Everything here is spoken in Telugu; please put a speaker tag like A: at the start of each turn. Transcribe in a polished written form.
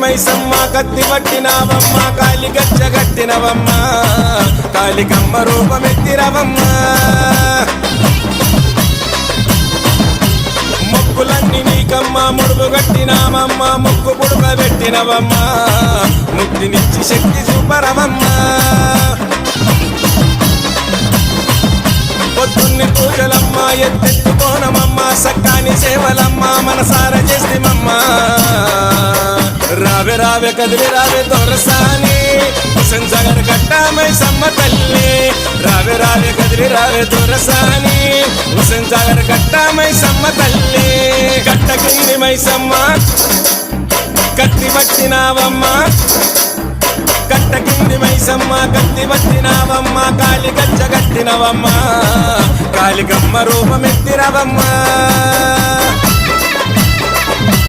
A: మైసమ్మ కత్తి పట్టినవమ్మ కాలి గచ్చ కట్టినవమ్మ కాలికమ్మ రూపమెత్తిరవమ్మ మొక్కులన్నీ నీకమ్మ ముడుపు కట్టినామమ్మ ముక్కు పుడుక పెట్టినవమ్మ ముక్తినిచ్చి శక్తి చూపరవమ్మ పొద్దున్ని పూజలమ్మ ఎత్తెత్తుకోనమమ్మ సక్కాని సేవలమ్మ మనసార చేస్తేమమ్మ రావే రావే కదిలి రావే దొరసాని హుసేన్ సాగర్ గట్ట మైసమ్మ తల్లి రావే రావే కదిలి రావే దొరసాని హుసేన్ సాగర్ గట్ట మైసమ్మ తల్లి గట్ట కింది మైసమ్మ కత్తి పట్టినావమ్మ కట్ట కింది మైసమ్మ కత్తి పట్టినావమ్మ కాలి గచ్చ కట్టినవమ్మ కాలికమ్మ రూపమెత్తిరవమ్మ